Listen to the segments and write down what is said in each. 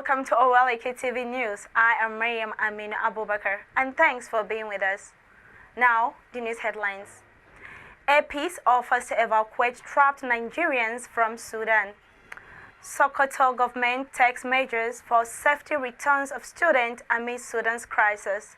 welcome to Oweleketv News. I am Mariam Amin Abubakar, and thanks for being with us. Now, the news headlines. Airpeace offers to evacuate trapped Nigerians from Sudan. Sokoto government takes measures for safety returns of students amidst Sudan's crisis.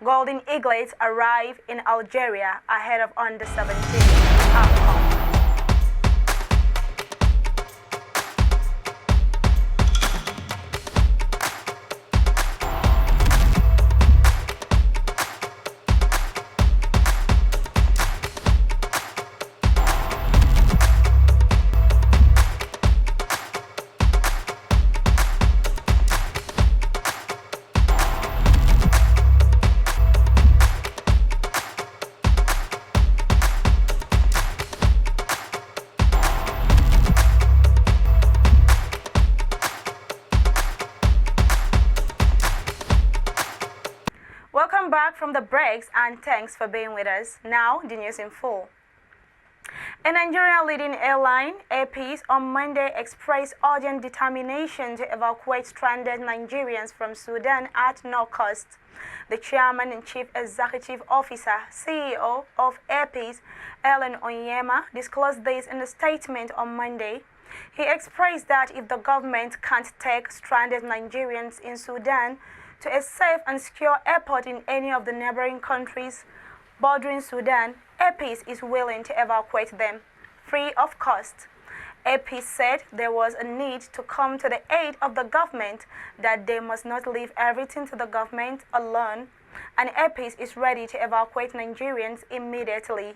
Golden Eaglets arrive in Algeria ahead of under-17 AFCON. Welcome back from the breaks and thanks for being with us. Now, the news in full. A Nigerian leading airline, Airpeace, on Monday expressed urgent determination to evacuate stranded Nigerians from Sudan at no cost. The chairman and chief executive officer, CEO of Airpeace, Ellen Onyema, disclosed this in a statement on Monday. He expressed that if the government can't take stranded Nigerians in Sudan to a safe and secure airport in any of the neighboring countries bordering Sudan, Airpeace is willing to evacuate them, free of cost. Airpeace said there was a need to come to the aid of the government, that they must not leave everything to the government alone, and Airpeace is ready to evacuate Nigerians immediately.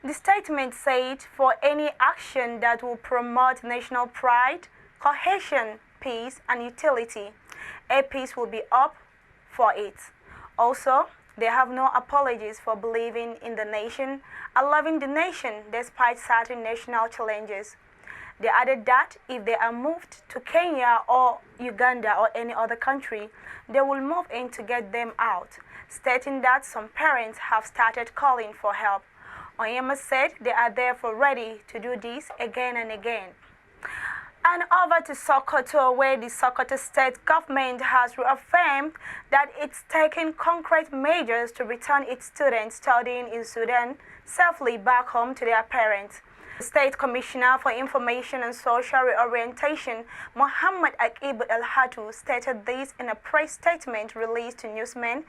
The statement said for any action that will promote national pride, cohesion, peace, and utility, Airpeace will be up for it. Also, they have no apologies for believing in the nation and loving the nation despite certain national challenges. They added that if they are moved to Kenya or Uganda or any other country, they will move in to get them out, stating that some parents have started calling for help. Onyema said they are therefore ready to do this again and again. And over to Sokoto, where the Sokoto state government has reaffirmed that it's taking concrete measures to return its students studying in Sudan safely back home to their parents. The State Commissioner for Information and Social Reorientation, Mohammed Akib El-Hatu, stated this in a press statement released to newsmen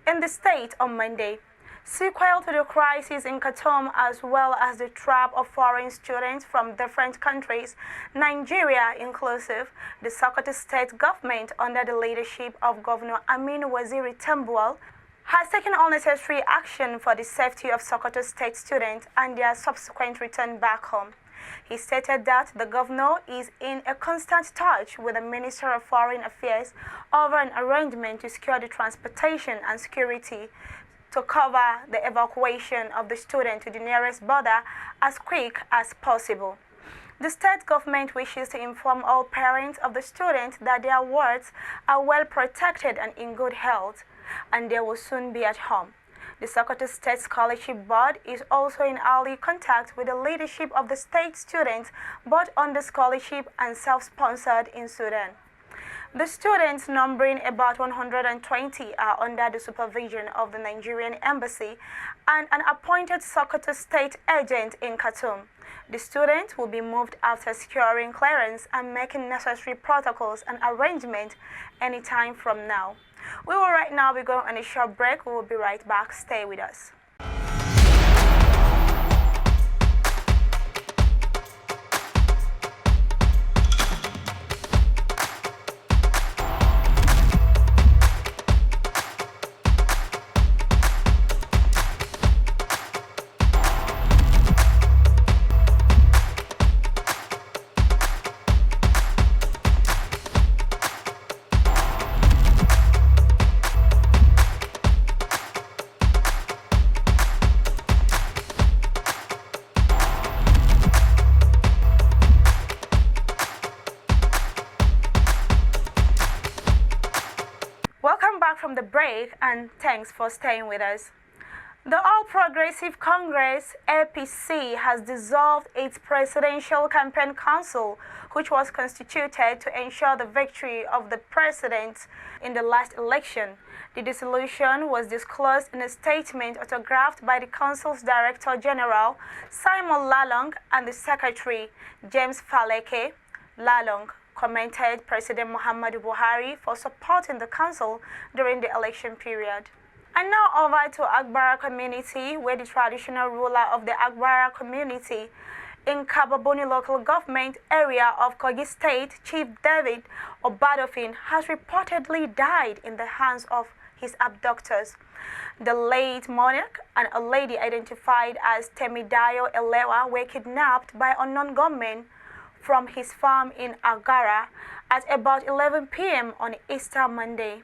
in the state on Monday. Sequel to the crisis in Khartoum, as well as the trap of foreign students from different countries, Nigeria inclusive, the Sokoto state government, under the leadership of Governor Aminu Waziri Tambuwal, has taken all necessary action for the safety of Sokoto state students and their subsequent return back home. He stated that the governor is in a constant touch with the Minister of Foreign Affairs over an arrangement to secure the transportation and security to cover the evacuation of the student to the nearest border as quick as possible. The state government wishes to inform all parents of the students that their wards are well protected and in good health, and they will soon be at home. The Sokoto State Scholarship Board is also in early contact with the leadership of the state students, both under scholarship and self-sponsored in Sudan. The students, numbering about 120, are under the supervision of the Nigerian Embassy and an appointed Sokoto state agent in Khartoum. The students will be moved after securing clearance and making necessary protocols and arrangements anytime from now. We will right now be going on a short break. We will be right back. Stay with us. Welcome back from the break and thanks for staying with us. The All Progressive Congress (APC) has dissolved its Presidential Campaign Council, which was constituted to ensure the victory of the president in the last election. The dissolution was disclosed in a statement autographed by the council's Director General, Simon Lalong, and the Secretary, James Faleke. Lalong commended President Muhammadu Buhari for supporting the council during the election period. And now over to Agbara community, where the traditional ruler of the Agbara community in Kababoni local government area of Kogi State, Chief David Obadofin, has reportedly died in the hands of his abductors. The late monarch and a lady identified as Temidayo Elewa were kidnapped by unknown gunmen from his farm in Agara at about 11 p.m. on Easter Monday.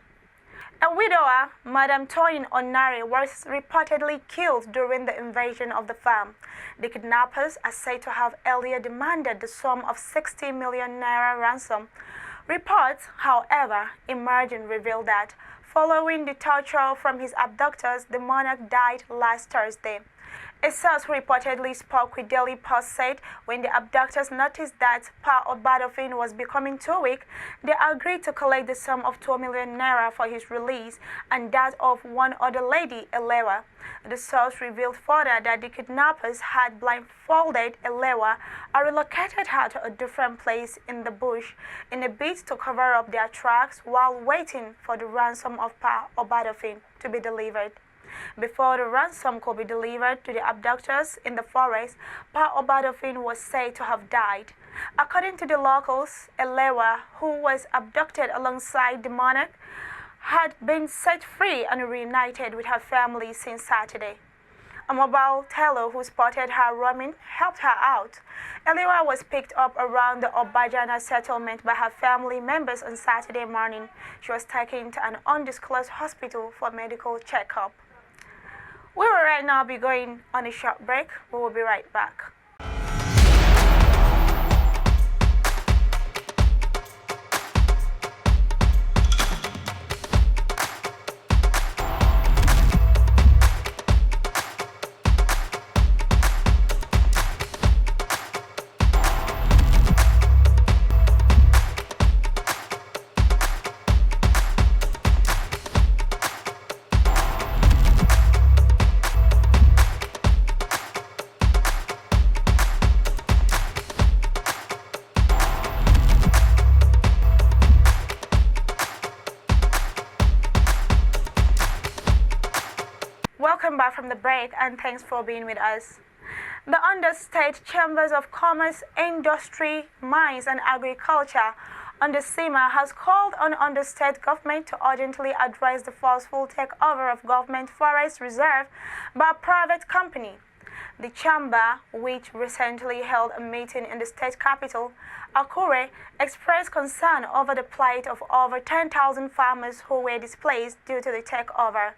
A widower, Madam Toyin Onare, was reportedly killed during the invasion of the farm. The kidnappers are said to have earlier demanded the sum of 60 million naira ransom. Reports, however, emerging reveal that following the torture from his abductors, the monarch died last Thursday. A source who reportedly spoke with Daily Post said when the abductors noticed that Pa Obadofin was becoming too weak, they agreed to collect the sum of 2 million naira for his release and that of one other lady, Elewa. The source revealed further that the kidnappers had blindfolded Elewa and relocated her to a different place in the bush in a bid to cover up their tracks while waiting for the ransom of Pa Obadofin to be delivered. Before the ransom could be delivered to the abductors in the forest, Pa Obadofin was said to have died. According to the locals, Elewa, who was abducted alongside the monarch, had been set free and reunited with her family since Saturday. A mobile teller who spotted her roaming helped her out. Elewa was picked up around the Obajana settlement by her family members on Saturday morning. She was taken to an undisclosed hospital for medical checkup. We will right now be going on a short break. We will be right back. Welcome back from the break and thanks for being with us. The Understate Chambers of Commerce, Industry, Mines and Agriculture (UNDESIMA) has called on Understate government to urgently address the forceful takeover of government forest reserve by a private company. The chamber, which recently held a meeting in the state capital, Akure, expressed concern over the plight of over 10,000 farmers who were displaced due to the takeover.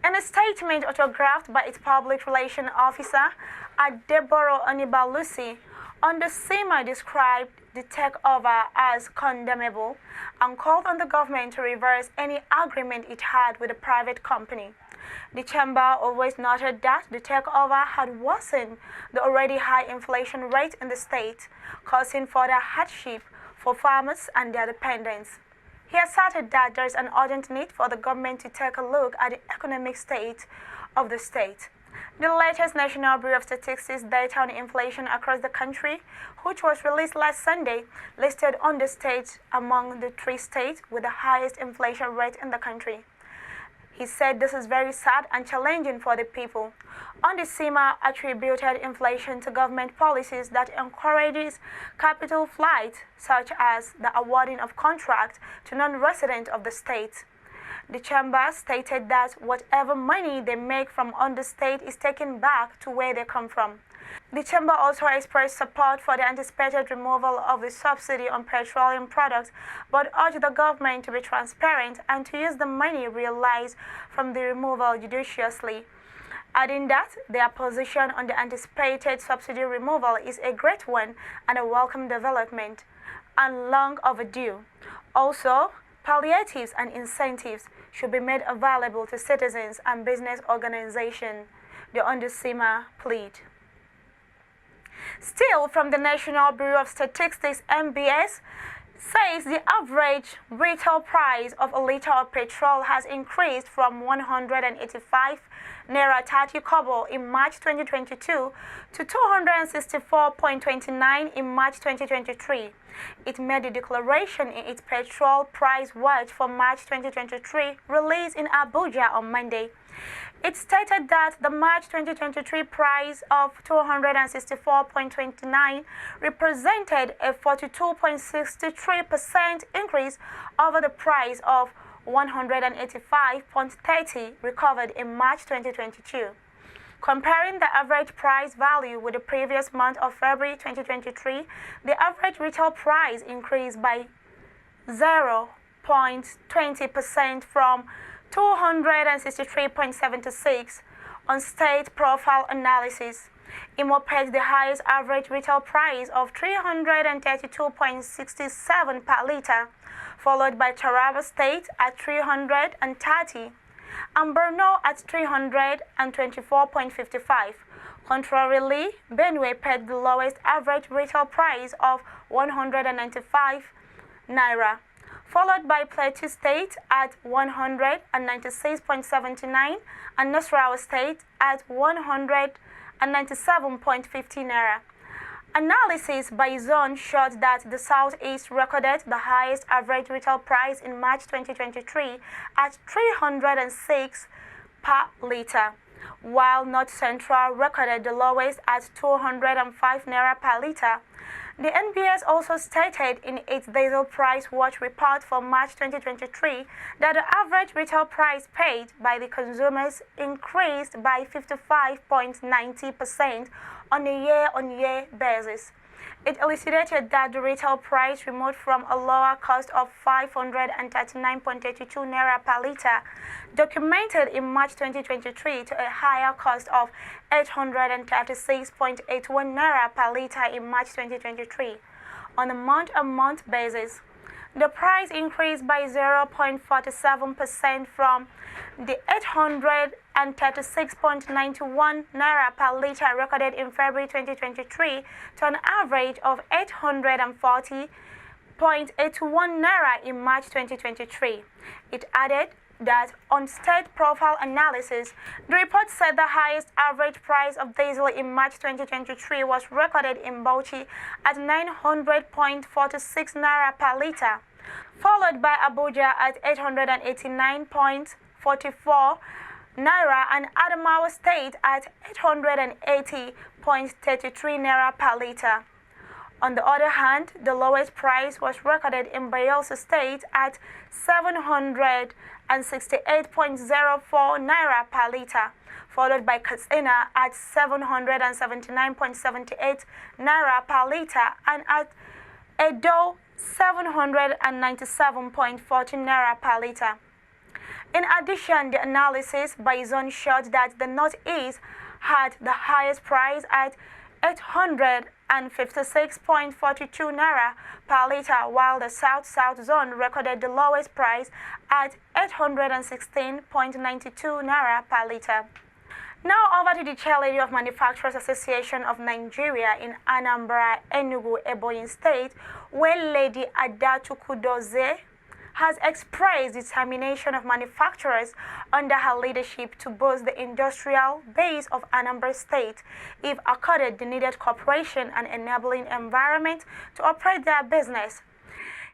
In a statement autographed by its public relations officer, Adeboro Onibalusi, UNDESIMA described the takeover as condemnable and called on the government to reverse any agreement it had with the private company. The chamber always noted that the takeover had worsened the already high inflation rate in the state, causing further hardship for farmers and their dependents. He asserted that there is an urgent need for the government to take a look at the economic state of the state. The latest National Bureau of Statistics data on inflation across the country, which was released last Sunday, listed Understate among the 3 states with the highest inflation rate in the country. He said this is very sad and challenging for the people. UNDESIMA attributed inflation to government policies that encourages capital flight, such as the awarding of contracts to non-residents of the state. The chamber stated that whatever money they make from Understate is taken back to where they come from. The chamber also expressed support for the anticipated removal of the subsidy on petroleum products, but urged the government to be transparent and to use the money realized from the removal judiciously, adding that their position on the anticipated subsidy removal is a great one and a welcome development, and long overdue. Also, palliatives and incentives should be made available to citizens and business organizations the underseamer plead. Still, from the National Bureau of Statistics (NBS), says the average retail price of a liter of petrol has increased from 185 naira 30 kobo in March 2022 to 264.29 in March 2023. It made the declaration in its petrol price watch for March 2023 released in Abuja on Monday. It stated that the March 2023 price of 264.29 represented a 42.63% increase over the price of 185.30 recovered in March 2022. Comparing the average price value with the previous month of February 2023, the average retail price increased by 0.20% from 263.76 on state profile analysis. Imo paid the highest average retail price of 332.67 per liter, followed by Taraba State at 330 and Borno at 324.55. Contrarily, Benue paid the lowest average retail price of 195 naira, followed by Plateau State at 196.79 and Nasarawa State at 197.50 naira. Analysis by zone showed that the Southeast recorded the highest average retail price in March 2023 at 306 per liter, while North Central recorded the lowest at 205 naira per liter. The NBS also stated in its diesel price watch report for March 2023 that the average retail price paid by the consumers increased by 55.90% on a year-on-year basis. It elucidated that the retail price removed from a lower cost of 539.32 naira per liter, documented in March 2023, to a higher cost of 836.81 naira per liter in March 2023. On a month-on-month basis, the price increased by 0.47% from the 836.91 naira per liter recorded in February 2023 to an average of 840.81 naira in March 2023. It added that on state profile analysis, the report said the highest average price of diesel in March 2023 was recorded in Bauchi at 900.46 naira per liter, followed by Abuja at 889.44 naira and Adamawa State at 880.33 naira per liter. On the other hand, the lowest price was recorded in Bayelsa State at 768.04 naira per liter, followed by Katsina at 779.78 naira per liter and at Edo 797.14 naira per liter. In addition, the analysis by zone showed that the Northeast had the highest price at 856.42 naira per liter, while the South-South zone recorded the lowest price at 816.92 naira per liter. Now over to the Chairlady of Manufacturers Association of Nigeria in Anambra, Enugu, Ebonyi State, where Lady Adatukudoze has expressed determination of manufacturers under her leadership to boost the industrial base of Anambra State if accorded the needed cooperation and enabling environment to operate their business.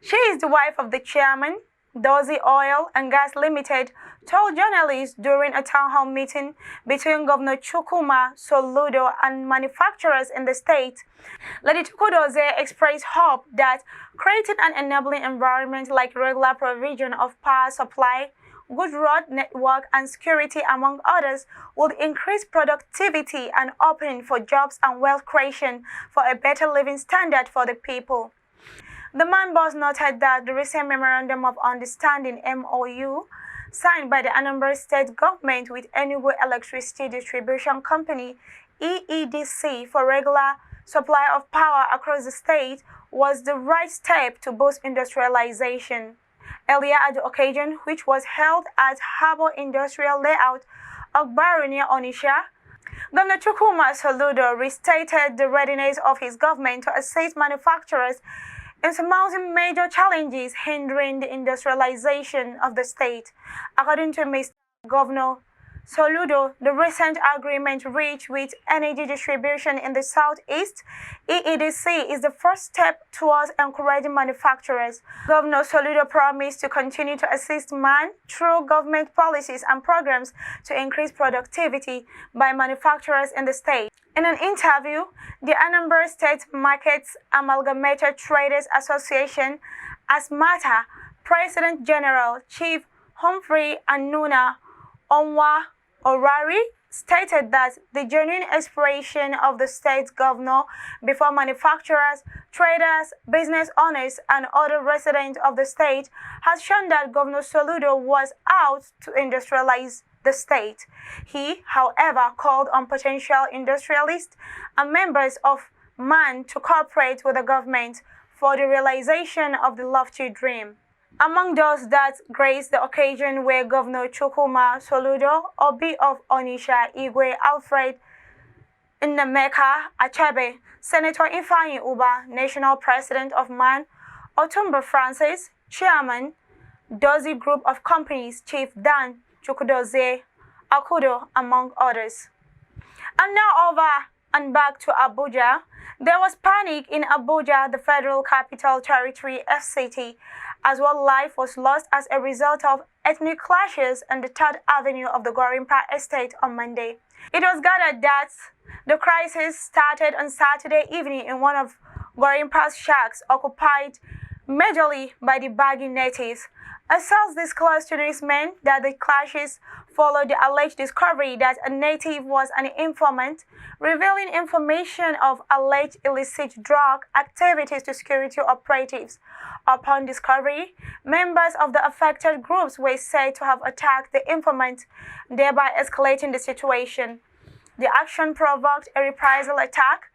She is the wife of the chairman, Dozie Oil and Gas Limited, told journalists during a town hall meeting between Governor Chukwuma Soludo and manufacturers in the state. Lady Tukudoze expressed hope that creating an enabling environment like regular provision of power supply, good road network, and security, among others, would increase productivity and opening for jobs and wealth creation for a better living standard for the people. The man boss noted that the recent Memorandum of Understanding (MOU) signed by the Anambra State government with Enugu Electricity Distribution Company (EEDC) for regular supply of power across the state was the right step to boost industrialization. Earlier at the occasion, which was held at Harbour Industrial Layout, Ogbaru near Onitsha, Governor Chukwuma Soludo restated the readiness of his government to assist manufacturers in surmounting major challenges hindering the industrialization of the state. According to Mr. Governor Soludo, the recent agreement reached with Energy Distribution in the Southeast, EEDC, is the first step towards encouraging manufacturers. Governor Soludo promised to continue to assist MAN through government policies and programs to increase productivity by manufacturers in the state. In an interview, the Anambra State Markets Amalgamated Traders Association, ASMATA, President General Chief Humphrey Anuna Onwa Orari stated that the genuine aspiration of the state governor before manufacturers, traders, business owners, and other residents of the state has shown that Governor Soludo was out to industrialize the state. He, however, called on potential industrialists and members of MAN to cooperate with the government for the realization of the lofty dream. Among those that graced the occasion were Governor Chukwuma Soludo, Obi of Onitsha Igwe Alfred Nnemeka Achebe, Senator Ifeanyi Uba, National President of MAN, Otumba Francis, Chairman, Dozie Group of Companies, Chief Dan Chukwudozie Akudo, among others. And now over and back to Abuja. There was panic in Abuja, the Federal Capital Territory, FCT, as well life was lost as a result of ethnic clashes on the 3rd Avenue of the Gorimpa Estate on Monday. It was gathered that the crisis started on Saturday evening in one of Gorimpa's shacks occupied majorly by the Bagi natives. A source disclosed to newsmen that the clashes followed the alleged discovery that a native was an informant, revealing information of alleged illicit drug activities to security operatives. Upon discovery, members of the affected groups were said to have attacked the informant, thereby escalating the situation. The action provoked a reprisal attack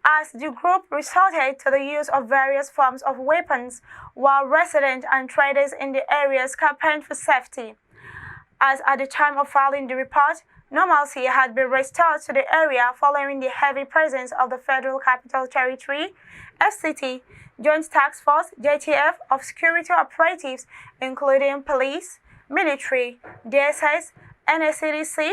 as the group resorted to the use of various forms of weapons, while residents and traders in the areas campaigned for safety. As at the time of filing the report, normalcy had been restored to the area following the heavy presence of the Federal Capital Territory, FCT, Joint Task Force, JTF, of security operatives, including police, military, DSS, NSCDC,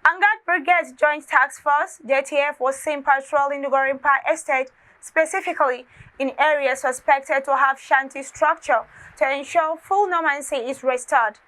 Angat Brigade's Joint Task Force, JTF, was seen patrolling the Gorimpa Estate, specifically in areas suspected to have shanty structure, to ensure full normalcy is restored.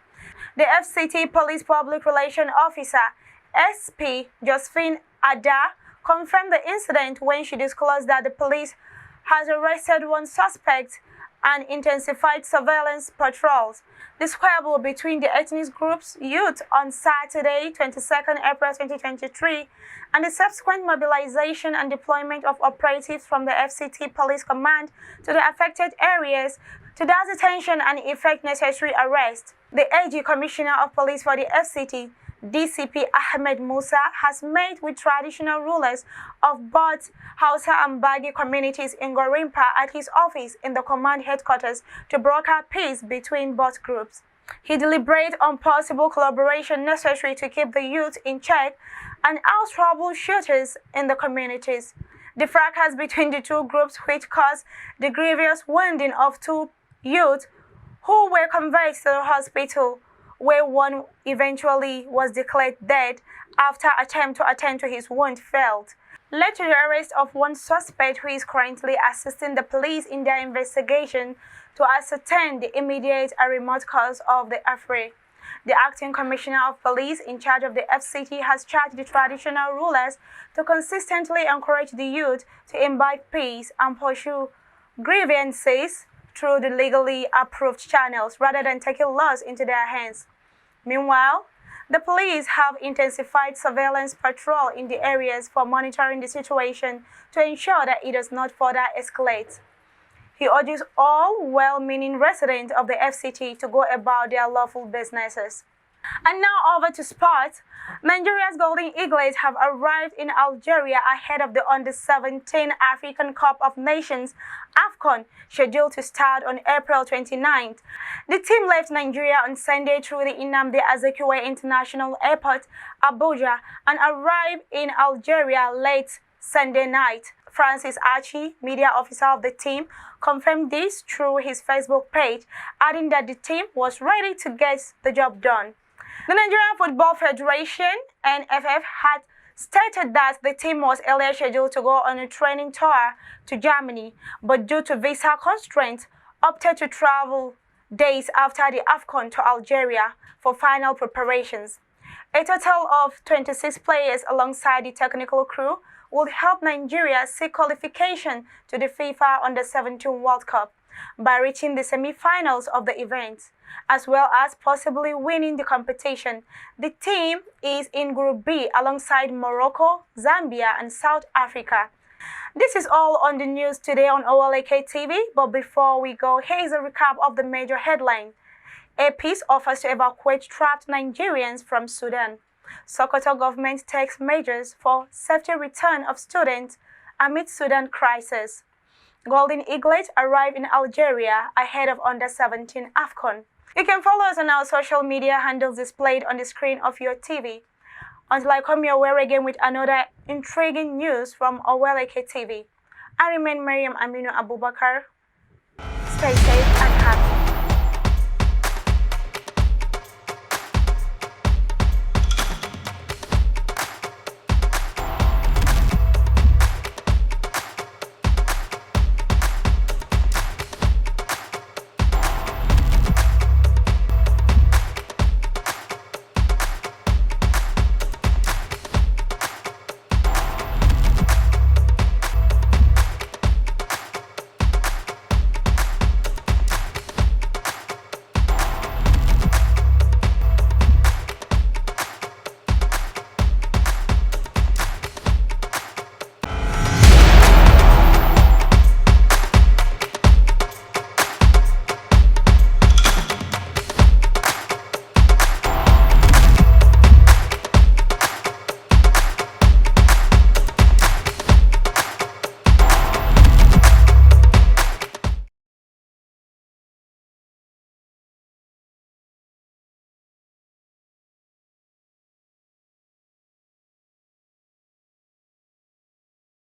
The FCT Police Public Relations Officer, SP Josephine Ada, confirmed the incident when she disclosed that the police has arrested one suspect and intensified surveillance patrols. The squabble between the ethnic groups' youth on Saturday, 22nd April 2023, and the subsequent mobilization and deployment of operatives from the FCT Police Command to the affected areas to thus detention and effect necessary arrest. The AG Commissioner of Police for the FCT, DCP Ahmed Musa, has met with traditional rulers of both Hausa and Bagi communities in Gorimpa at his office in the command headquarters to broker peace between both groups. He deliberated on possible collaboration necessary to keep the youth in check and out troubleshooters in the communities. The fracas between the two groups, which caused the grievous wounding of two youth who were conveyed to the hospital, where one eventually was declared dead after attempt to attend to his wound failed, led to the arrest of one suspect who is currently assisting the police in their investigation to ascertain the immediate and remote cause of the affray. The acting commissioner of police in charge of the FCT has charged the traditional rulers to consistently encourage the youth to imbibe peace and pursue grievances through the legally approved channels rather than taking laws into their hands. Meanwhile, the police have intensified surveillance patrol in the areas for monitoring the situation to ensure that it does not further escalate. He urges all well-meaning residents of the FCT to go about their lawful businesses. And now over to sports. Nigeria's Golden Eaglets have arrived in Algeria ahead of the Under-17 African Cup of Nations AFCON, scheduled to start on April 29th. The team left Nigeria on Sunday through the Nnamdi Azikiwe International Airport, Abuja, and arrived in Algeria late Sunday night. Francis Archie, media officer of the team, confirmed this through his Facebook page, adding that the team was ready to get the job done. The Nigerian Football Federation, NFF, had stated that the team was earlier scheduled to go on a training tour to Germany, but due to visa constraints, opted to travel days after the AFCON to Algeria for final preparations. A total of 26 players alongside the technical crew would help Nigeria seek qualification to the FIFA Under-17 World Cup by reaching the semi-finals of the event, as well as possibly winning the competition. The team is in Group B alongside Morocco, Zambia, and South Africa. This is all on the news today on Oweleketv, but before we go, here is a recap of the major headline. Airpeace offers to evacuate trapped Nigerians from Sudan. Sokoto Govt takes measures for safety return of students amid Sudan crisis. Golden Eaglet arrive in Algeria ahead of Under-17 AFCON. You can follow us on our social media handles displayed on the screen of your TV. Until I come your way again with another intriguing news from Oweleketv, I remain Mariam Aminu Abubakar. Stay safe and happy.